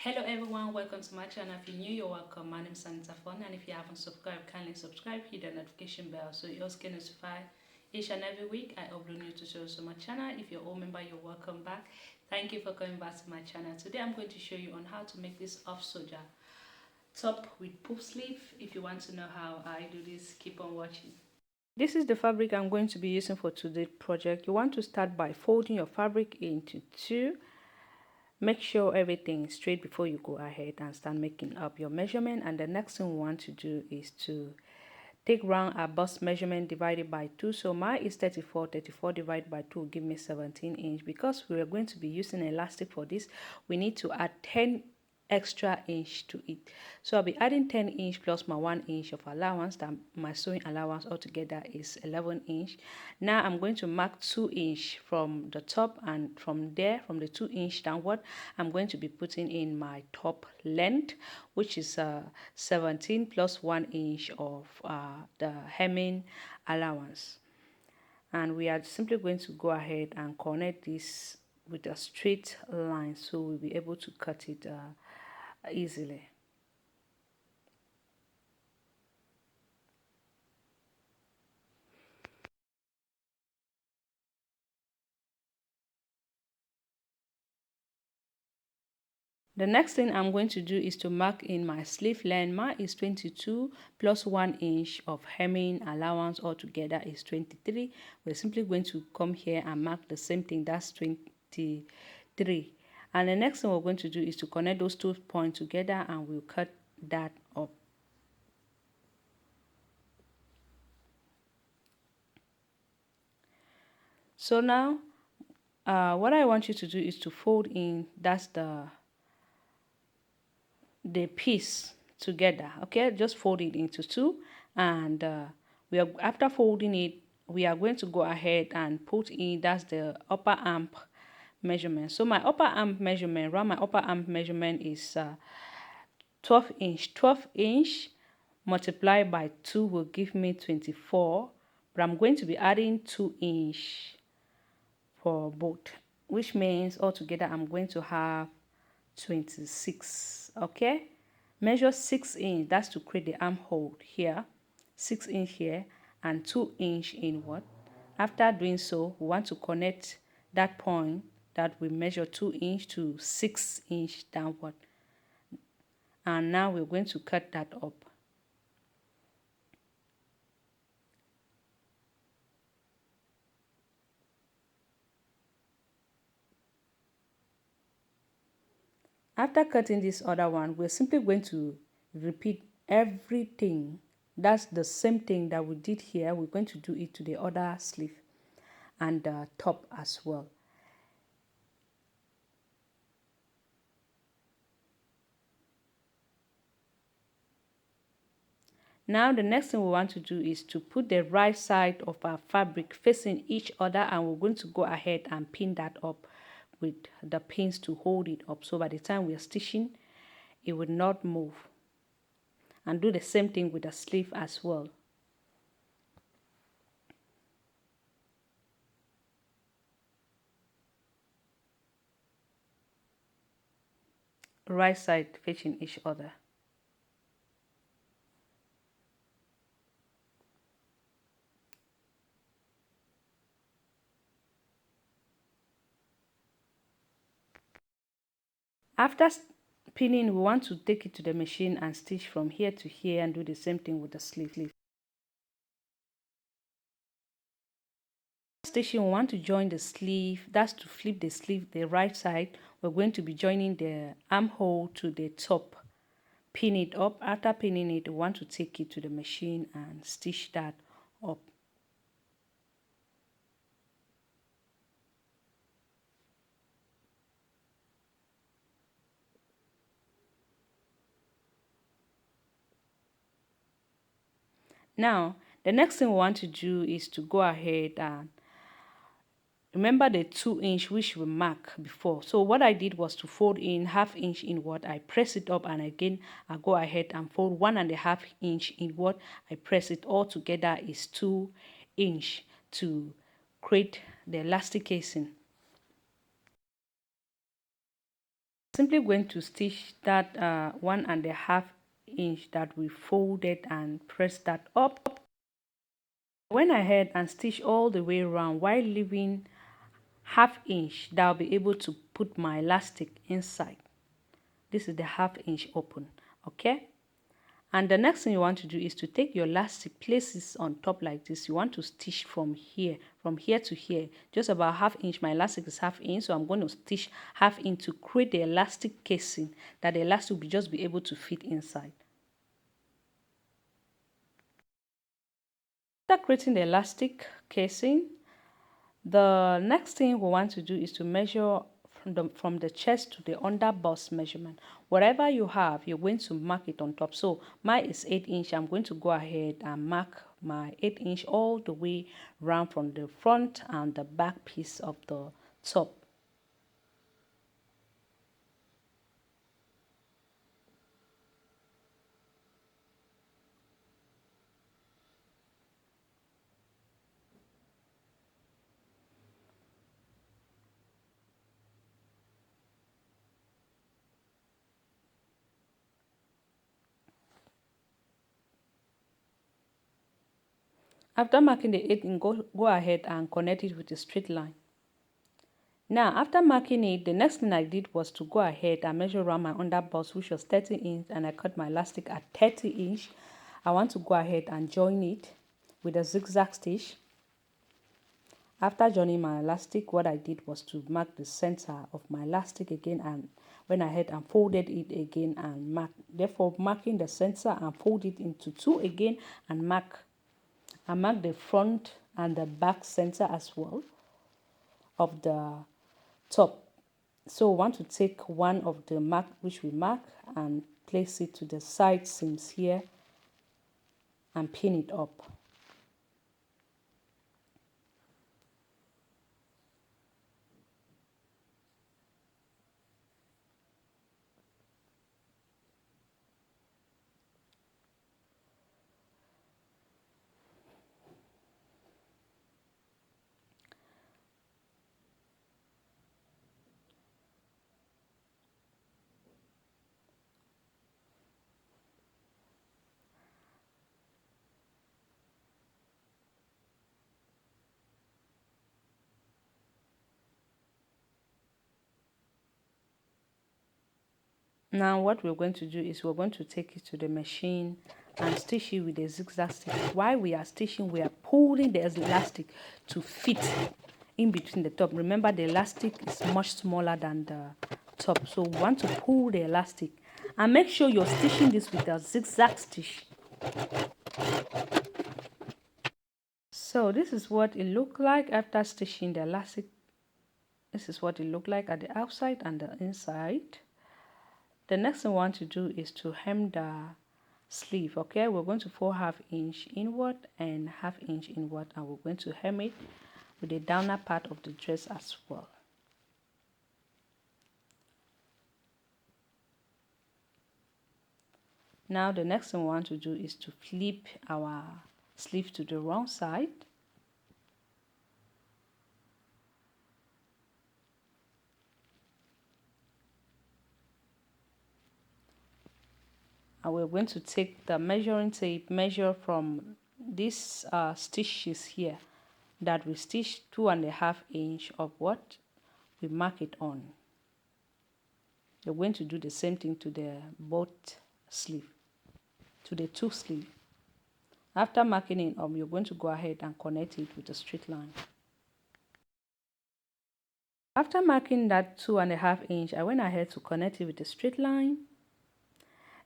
Hello everyone, welcome to my channel. If you're new, you're welcome. My name is Anita Fon, and if you haven't subscribed, kindly subscribe, hit the notification bell so you also get notified each and every week I upload new tutorials on my channel. If you're a old member, you're welcome back. Thank you for coming back to my channel. Today I'm going to show you on how to make this off soldier top with puff sleeve. If you want to know how I do this, keep on watching. This is the fabric I'm going to be using for today's project. You want to start by folding your fabric into two. Make sure everything is straight before you go ahead and start making up your measurement. And the next thing we want to do is to take round our bust measurement divided by 2. So mine is 34. 34 divided by 2 will give me 17 inch. Because we are going to be using elastic for this, we need to add 10 extra inch to it. So I'll be adding 10 inch plus my 1 inch of allowance. That my sewing allowance altogether is 11 inch. Now I'm going to mark 2 inch from the top, and from there, from the 2 inch downward, I'm going to be putting in my top length, which is 17 plus 1 inch of the hemming allowance. And we are simply going to go ahead and connect this with a straight line so we'll be able to cut it easily. The next thing I'm going to do is to mark in my sleeve length. Mine is 22 plus 1 inch of hemming allowance altogether is 23. We're simply going to come here and mark the same thing, that's 23. And the next thing we're going to do is to connect those 2 points together, and we'll cut that up. So now what I want you to do is to fold in, that's the piece together. Okay, just fold it into 2, and we are, after folding it, we are going to go ahead and put in, that's the upper arm measurement. So my upper arm measurement, around my upper arm measurement is 12 inch. 12 inch multiplied by 2 will give me 24, but I'm going to be adding 2 inch for both, which means altogether I'm going to have 26. Okay, measure 6 inch, that's to create the armhole here, 6 inch here, and 2 inch inward. After doing so, we want to connect that point that we measure 2 inch to 6 inch downward, and now we're going to cut that up. After cutting this other one, we're simply going to repeat everything. That's the same thing that we did here. We're going to do it to the other sleeve and the top as well. Now the next thing we want to do is to put the right side of our fabric facing each other, and we're going to go ahead and pin that up with the pins to hold it up, so by the time we are stitching it will not move. And do the same thing with the sleeve as well. Right side facing each other. After pinning, we want to take it to the machine and stitch from here to here, and do the same thing with the sleeve. Stitching, we want to join the sleeve, that's to flip the sleeve the right side. We're going to be joining the armhole to the top, pin it up. After pinning it, we want to take it to the machine and stitch that up. Now the next thing we want to do is to go ahead and remember the 2 inch which we marked before. So what I did was to fold in ½ inch inward. I press it up, and again I go ahead and fold 1½ inch inward. I press it all together is 2 inch to create the elastic casing. simply going to stitch that 1.5 inch that we folded and press that up. I went ahead and stitched all the way around while leaving ½ inch that I'll be able to put my elastic inside. This is the ½ inch open, okay? And the next thing you want to do is to take your elastic, place it on top like this. You want to stitch from here to here, just about ½ inch. My elastic is ½ inch, so I'm going to stitch ½ inch to create the elastic casing that the elastic will just be able to fit inside. After creating the elastic casing, the next thing we want to do is to measure from the chest to the under bust measurement. Whatever you have, you're going to mark it on top. So mine is 8 inch. I'm going to go ahead and mark my 8 inch all the way around from the front and the back piece of the top. After marking the 8 inch, go ahead and connect it with a straight line. Now, after marking it, the next thing I did was to go ahead and measure around my under bust, which was 30 inch, and I cut my elastic at 30 inch. I want to go ahead and join it with a zigzag stitch. After joining my elastic, what I did was to mark the center of my elastic again, and went ahead and folded it again and mark. Therefore, marking the center and fold it into 2 again and mark the front and the back center as well of the top. So we want to take one of the mark which we mark and place it to the side seams here and pin it up. Now what we're going to do is we're going to take it to the machine and stitch it with a zigzag stitch. While we are stitching, we are pulling the elastic to fit in between the top. Remember, the elastic is much smaller than the top, so we want to pull the elastic and make sure you're stitching this with a zigzag stitch. So this is what it looked like after stitching the elastic. This is what it looked like at the outside and the inside. The next thing we want to do is to hem the sleeve. Okay, we're going to fold ½ inch inward and ½ inch inward, and we're going to hem it with the downer part of the dress as well. Now the next thing we want to do is to flip our sleeve to the wrong side. And we're going to take the measuring tape, measure from these stitches here that we stitched 2.5 inch of what we mark it on. You're going to do the same thing to the both sleeve, to the 2 sleeve. After marking it up, you're going to go ahead and connect it with a straight line. After marking that 2.5 inch, I went ahead to connect it with a straight line.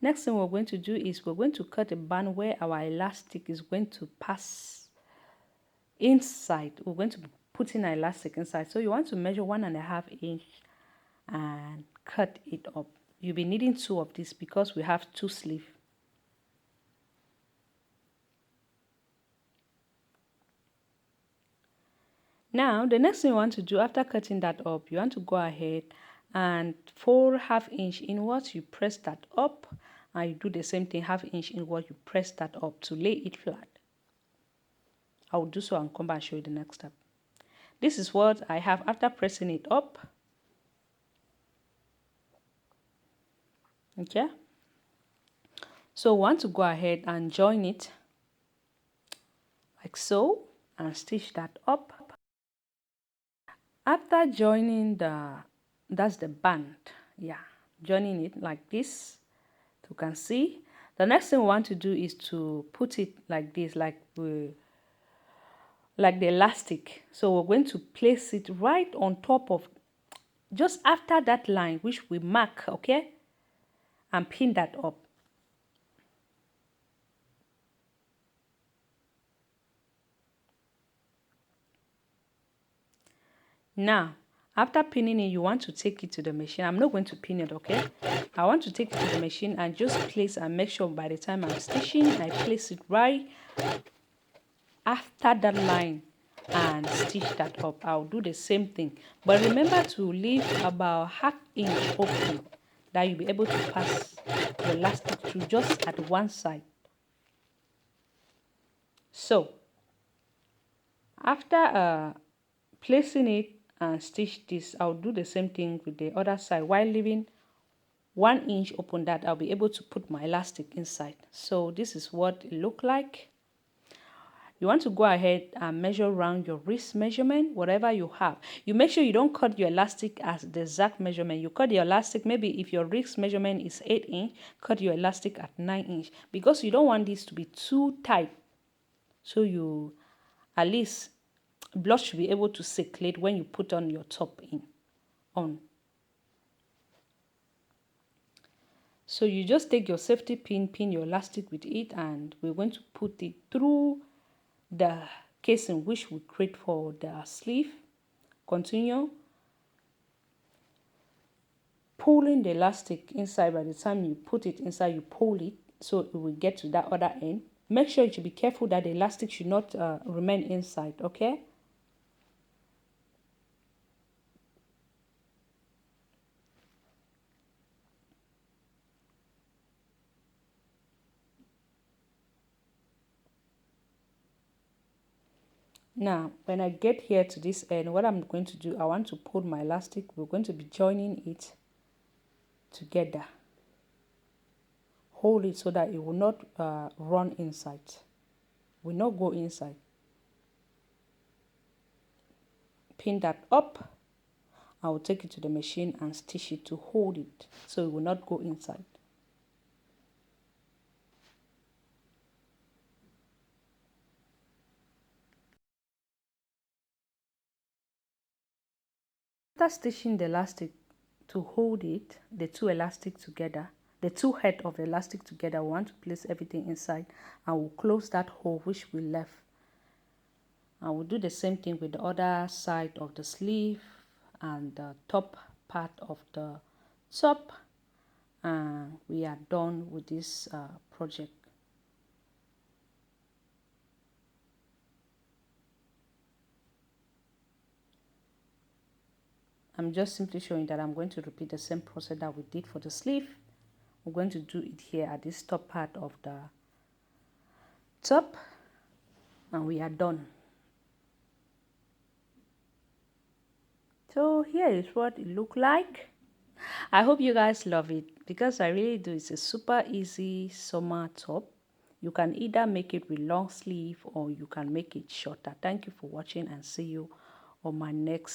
Next thing we're going to do is we're going to cut a band where our elastic is going to pass inside. We're going to put in our elastic inside. So you want to measure 1.5 inch and cut it up. You'll be needing 2 of these because we have 2 sleeves. Now the next thing you want to do after cutting that up, you want to go ahead and fold ½ inch inwards. You press that up, and you do the same thing, ½ inch inward. You press that up to lay it flat. I will do so and come back and show you the next step. This is what I have after pressing it up. Okay, so we want to go ahead and join it like so and stitch that up. After joining that's the band, yeah, joining it like this, you can see the next thing we want to do is to put it like this, like the elastic. So we're going to place it right on top of, just after that line which we mark, okay, and pin that up. Now, after pinning it, you want to take it to the machine. I'm not going to pin it, okay? I want to take it to the machine and just place and make sure by the time I'm stitching, I place it right after that line and stitch that up. I'll do the same thing. But remember to leave about ½ inch open that you'll be able to pass the elastic through just at one side. So, after placing it and stitch this, I'll do the same thing with the other side while leaving 1 inch open, that I'll be able to put my elastic inside. So this is what it look like. You want to go ahead and measure around your wrist measurement, whatever you have. You make sure you don't cut your elastic as the exact measurement. You cut your elastic, maybe if your wrist measurement is 8 inch, cut your elastic at 9 inch, because you don't want this to be too tight. So you, at least blood should be able to circulate when you put on your top on. So you just take your safety pin, pin your elastic with it, and we're going to put it through the casing which we create for the sleeve. Continue pulling the elastic inside. By the time you put it inside, you pull it so it will get to that other end. Make sure you should be careful that the elastic should not remain inside, okay? Now, when I get here to this end, what I'm going to do, I want to pull my elastic. We're going to be joining it together. Hold it so that it will not run inside, will not go inside. Pin that up. I will take it to the machine and stitch it to hold it so it will not go inside. After stitching the elastic to hold it, the two elastic together, the two head of the elastic together, we want to place everything inside and we'll close that hole which we left. And we'll do the same thing with the other side of the sleeve and the top part of the top, and we are done with this project. I'm just simply showing that I'm going to repeat the same process that we did for the sleeve. We're going to do it here at this top part of the top, and we are done. So here is what it look like. I hope you guys love it, because I really do. It's a super easy summer top. You can either make it with long sleeve or you can make it shorter. Thank you for watching and see you on my next